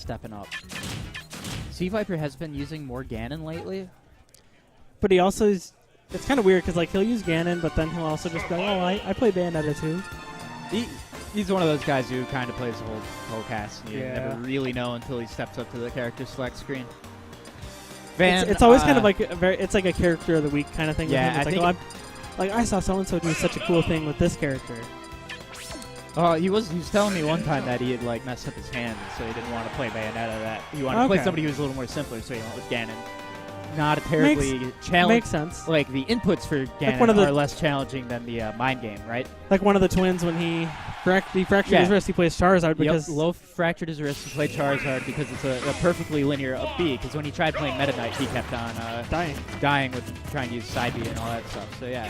stepping up. Sea Viper has been using more Ganon lately. But he also is... It's kind of weird because like he'll use Ganon, but then he'll also just be like, oh, I play Bayonetta too. He's one of those guys who kind of plays the whole cast. And you never really know until he steps up to the character select screen. Van, it's always kind of like it's like a character of the week kind of thing. Yeah, with him. It's like I saw so and so do such a cool thing with this character. He was telling me one time that he had like messed up his hand, so he didn't want to play Bayonetta. That he wanted to play somebody who was a little more simpler, so he went with Ganon. Not a terribly challenging. Makes sense. Like the inputs for Ganon are less challenging than the mind game, right? Like one of the twins when he fractured his wrist, he plays Charizard because Low fractured his wrist. He played Charizard because it's a perfectly linear up B. Because when he tried playing Meta Knight, he kept on dying with trying to use side B and all that stuff. So yeah.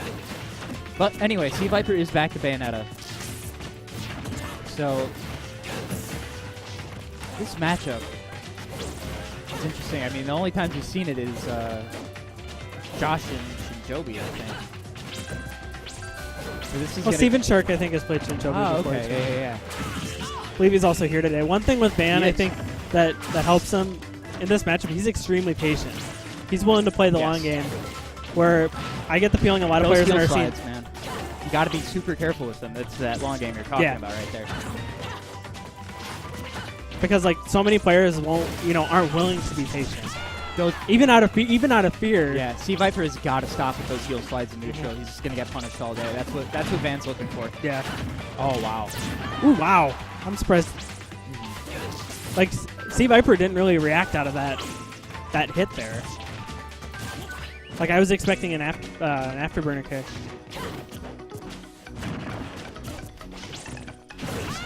But anyway, Sea Viper is back to Bayonetta. So this matchup is interesting. I mean, the only times we've seen it is Jaaahsh and Shinjobi, I think. So this is Steven Shark, I think, has played Shinjobi before. Okay, yeah. I believe he's also here today. One thing with Ban, I think, that helps him in this matchup, he's extremely patient. He's willing to play the long game, where I get the feeling a lot of players in our scene. Man. You got to be super careful with them. That's that long game you're talking about right there. Because like so many players aren't willing to be patient. Even out of fear. Yeah, Sea Viper has got to stop with those heel slides in neutral. He's just gonna get punished all day. That's what Van's looking for. Yeah. Oh wow. Ooh wow. I'm surprised. Like Sea Viper didn't really react out of that hit there. Like I was expecting an afterburner kick.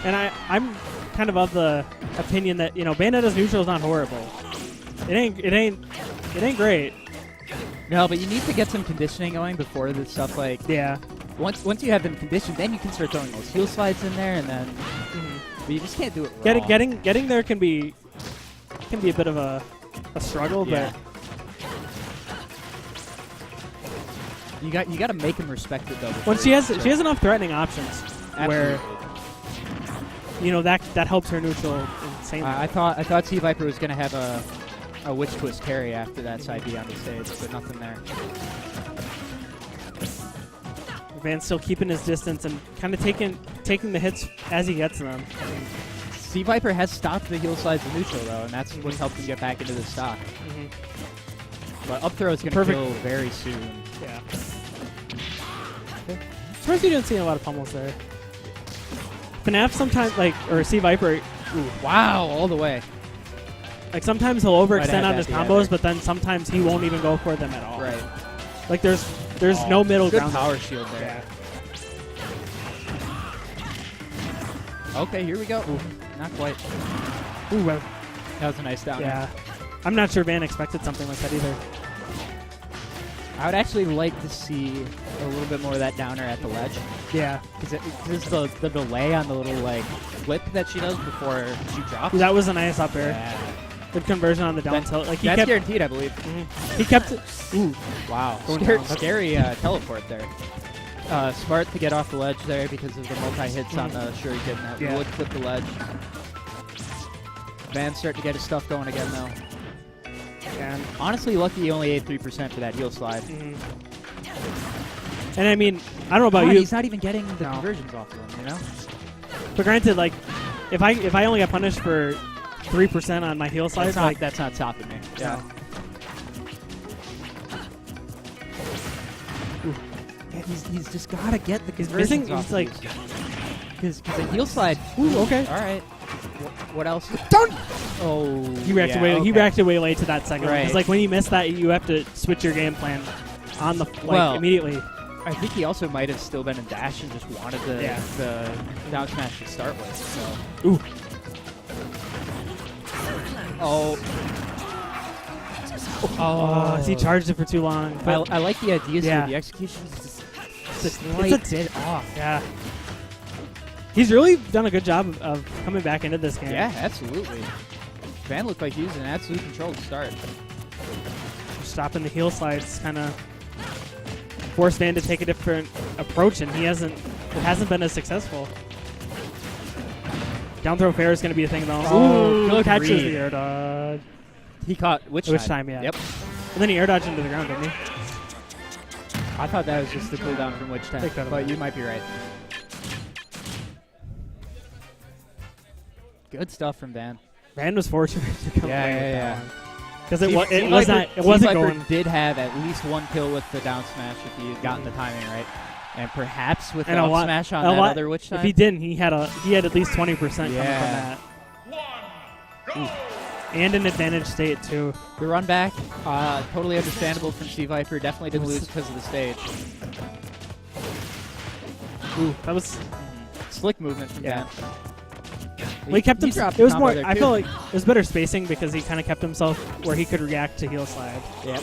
And I'm kind of the opinion that Bayonetta's neutral is not horrible. It ain't great. No, but you need to get some conditioning going before this stuff. Like once you have them conditioned, then you can start throwing those heel slides in there, and then but you just can't do it raw. Getting there can be a bit of a struggle, but you got to make him respect it though. When she has enough threatening options where that helps her neutral insanely. I thought Sea Viper was gonna have a witch twist carry after that side B on the stage, but nothing there. Van's still keeping his distance and kind of taking the hits as he gets them. Sea Viper has stopped the heel slides in neutral though, and that's what's helped him get back into the stock. But up throw is going to kill very soon. Yeah. Surprised you didn't see a lot of pummels there. FNAF sometimes, or Sea Viper. Ooh, wow, all the way. Like sometimes he'll overextend on his combos, but then sometimes he won't even go for them at all. Right. Like there's no middle ground. Good power shield there. Yeah. Okay, here we go. Ooh, not quite. Ooh, that was a nice down. Yeah. I'm not sure Van expected something like that either. I would actually like to see a little bit more of that downer at the ledge. Yeah. Because the delay on the little flip that she does before she drops. That was a nice up air. Yeah. Good conversion on the down tilt. Like that's guaranteed, I believe. He kept it. Ooh. Wow. Scary teleport there. Smart to get off the ledge there because of the multi-hits on the Shuriken that would flip the ledge. Van's starting to get his stuff going again, though. And honestly, lucky he only ate 3% for that heel slide. And I mean, I don't know about you. He's not even getting the conversions off of him, But granted, like, if I only got punished for 3% on my heel slides, that's not stopping me. Yeah. Yeah, he's just gotta get the conversions off. He's like, because the heel slide. Ooh, okay. All right. What else? Don't. Oh. He reacted way. Okay. He reacted way late to that second. Right. Because like when you miss that, you have to switch your game plan on the immediately. I think he also might have still been in dash and just wanted the down smash to start with. So. Ooh. Oh, he charged it for too long. I like the ideas here. The execution is just a bit off. Yeah. He's really done a good job of coming back into this game. Yeah, absolutely. Van looked like he was in absolute control to start. Stopping the heel slides kind of forced Van to take a different approach, and it hasn't been as successful. Down throw fair is going to be a thing, though. Oh, good catches read. the air dodge. He caught which time, yeah. Yep. And then he air dodged into the ground, didn't he? I thought that was just the cooldown from which time, but you might be right. Good stuff from Van. Van was fortunate to come away with that one. Because it wasn't going. Did have at least one kill with the down smash if he had gotten the timing right, and perhaps with the up smash on that other witch time. If he didn't, he had at least 20% coming from that. And an advantage state too. The run back, totally understandable from C Viper. Definitely didn't lose because of the stage. Ooh, that was slick movement from Dan. Well, he kept himself. It was more. I feel like it was better spacing because he kind of kept himself where he could react to heel slide. Yep.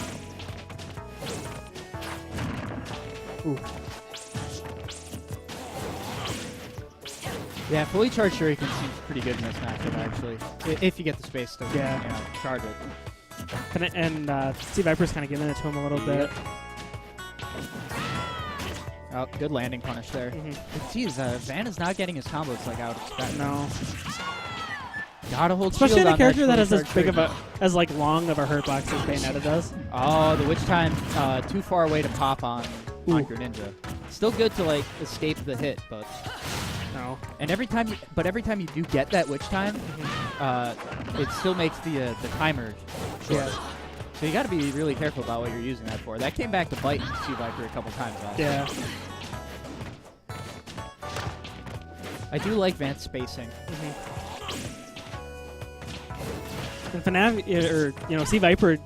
Ooh. Yeah, fully charged Shuriken seems pretty good in this matchup, actually. If you get the space to charge it. And C Viper's kind of giving it to him a little bit. Oh, good landing punish there. Geez, Van is not getting his combos like I would expect. No. Gotta hold especially shield in a character on that has as long of a hurt box as Bayonetta does. Oh, the witch time too far away to pop on Greninja. Still good to like escape the hit, but no. And every time you do get that witch time, it still makes the timer short. Yeah. So you got to be really careful about what you're using that for. That came back to bite C Viper a couple times. Yeah. I do like Van's spacing. And FNAF, C Viper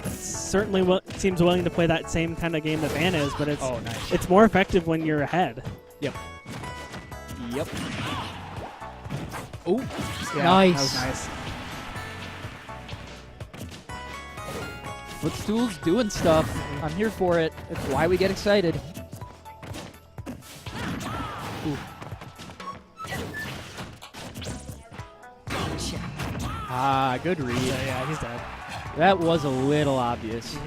certainly seems willing to play that same kind of game that Van is, but it's more effective when you're ahead. Yep. Oh, yeah, nice. That was nice. Footstool's doing stuff. I'm here for it. It's why we get excited. Ooh. Ah, good read. Yeah, he's dead. That was a little obvious.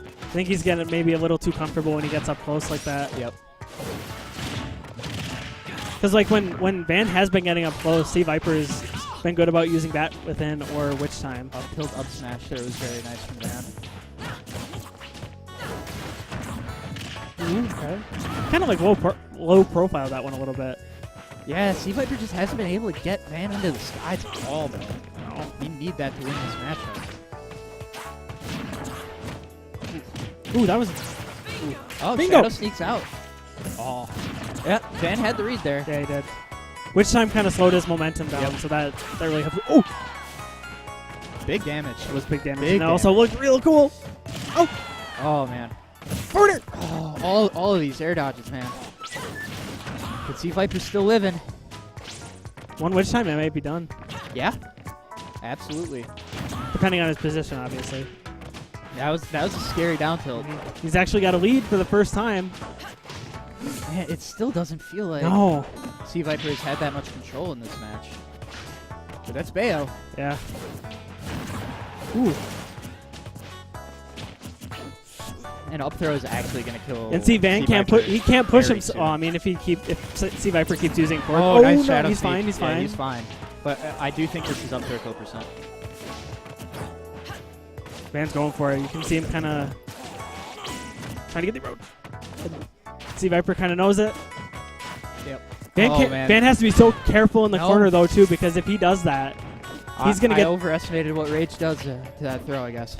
I think he's getting maybe a little too comfortable when he gets up close like that. Yep. Because like when Van has been getting up close, C Viper's been good about using that within or witch time. Tilt up smash there was very nice from Van. Okay. Kind of like low profile that one a little bit. Yeah, C Viper just hasn't been able to get Van into the skies at all, though. No, we need that to win this matchup. Ooh, that was. Oh, Bingo. Shadow sneaks out. Oh. Yeah, Van had the read there. Yeah, he did. Which time kind of slowed his momentum down, so that really helped. Oh! Big damage. It was big damage. Big and it also looked real cool. Oh! Oh, man. Burn it! Oh, all of these air dodges, man. But C Viper's still living. One witch time, it might be done. Yeah, absolutely. Depending on his position, obviously. That was a scary down tilt. He's actually got a lead for the first time. Man, it still doesn't feel like C Viper has had that much control in this match. But that's Bayo. Yeah. Ooh. And up throw is actually going to kill. And see, Van can't push him. Oh, I mean, if C Viper keeps using forward. Nice shadow he's sneak. fine. He's fine. He's fine. But I do think this is up throw kill percent. Van's going for it. You can see him kind of trying to get the road. C Viper kind of knows it. Yep. Van has to be so careful in the corner though too, because if he does that, he's gonna get. I overestimated what Rage does to that throw, I guess.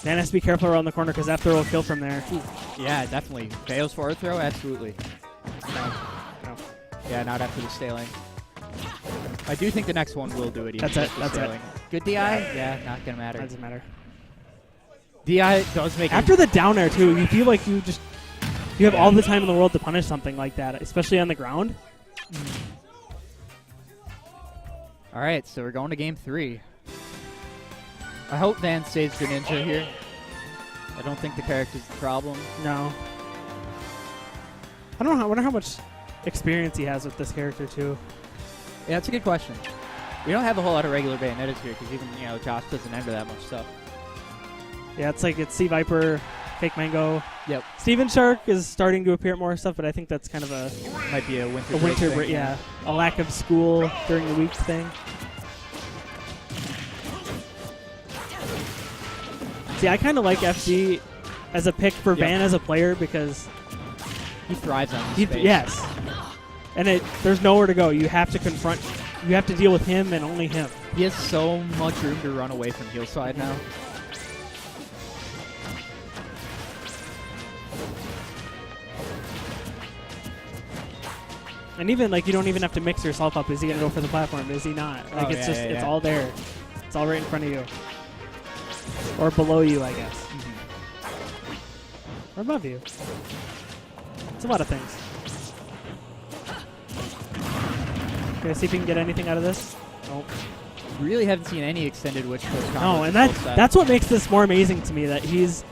Van has to be careful around the corner because that throw will kill from there. Yeah, definitely. Bayo's forward throw, absolutely. No. Yeah, not after the staling. I do think the next one will do it. That's it. That's it. Good DI? Yeah, not gonna matter. Doesn't matter. DI does make after the down air too. You feel like you have all the time in the world to punish something like that, especially on the ground. All right, so we're going to game 3. I hope Van stays Greninja here. I don't think the character's the problem. No. I wonder how much experience he has with this character too. Yeah, that's a good question. We don't have a whole lot of regular Bayonettas here because even Jaaahsh doesn't enter that much stuff. Yeah, it's C Viper, Fake Mango. Yep. Steven Shark is starting to appear at more stuff, but I think that's kind of a Might be a winter break thing, yeah, a lack of school during the week thing. See, I kind of like FG as a pick for Van as a player because he thrives on space. Yes. And there's nowhere to go. You have to confront. You have to deal with him and only him. He has so much room to run away from heel side now. And even like you don't even have to mix yourself up. Is he gonna go for the platform? Is he not? Like it's just it's all there. It's all right in front of you. Or below you, I guess. Or above you. It's a lot of things. Okay, see if we can get anything out of this. Nope. Really haven't seen any extended witch foot combos. No, and that's what makes this more amazing to me. That he's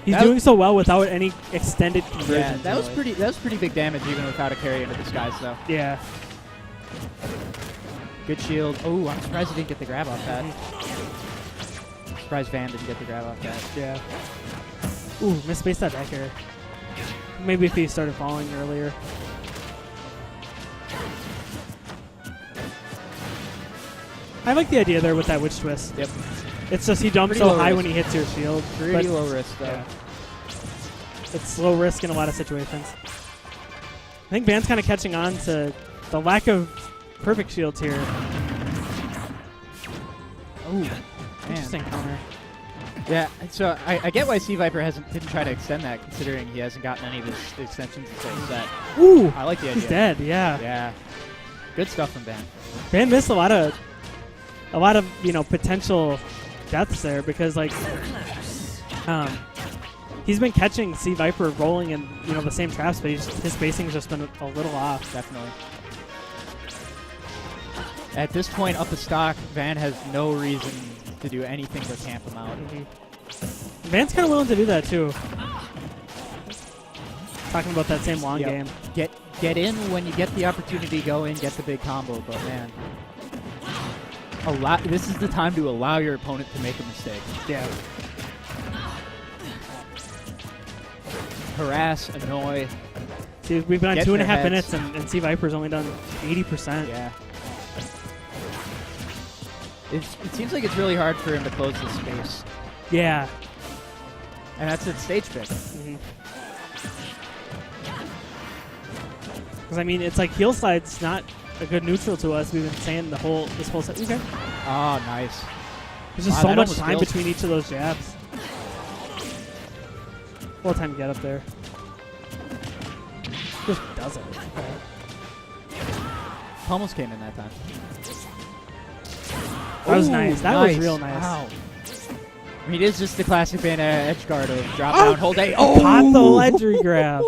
doing so well without any extended conversions. Yeah, that was pretty big damage even without a carry into disguise though. Yeah. Good shield. Oh, I'm surprised he didn't get the grab off that. Surprised Van didn't get the grab off that. Yeah. Ooh, misspaced that back air. Maybe if he started falling earlier. I like the idea there with that witch twist. Yep. It's just he jumps so high when he hits your shield. Pretty low risk though. Yeah. It's low risk in a lot of situations. I think Van's kind of catching on to the lack of perfect shields here. Ooh, interesting counter. Yeah, so I get why C-Viper didn't try to extend that, considering he hasn't gotten any of his extensions to say set. Ooh, I like the idea. He's dead. Yeah. Yeah. Good stuff from Van. Van missed a lot of potential deaths there because like he's been catching C-Viper rolling in the same traps, but his spacing's just been a little off. Definitely. At this point up the stock, Van has no reason to do anything but camp him out. Van's kind of willing to do that too. Talking about that same long game. Get in when you get the opportunity, go in, get the big combo, but man. This is the time to allow your opponent to make a mistake. Yeah. Harass, annoy. See, we've been on 2.5 minutes, and C-Viper's only done 80%. Yeah. It seems like it's really hard for him to close the space. Yeah. And that's its stage pick. Because, I mean, it's like heel slide's not a good neutral to us. We've been saying this whole set. Okay. Oh, nice. There's just so much time between each of those jabs. Full time to get up there. Just does it. Okay. Almost came in that time. That was nice. That was real nice. Wow. I mean, it is just the classic Bayonetta edge guard of drop down, hold A. Oh! Caught the ledgery grab.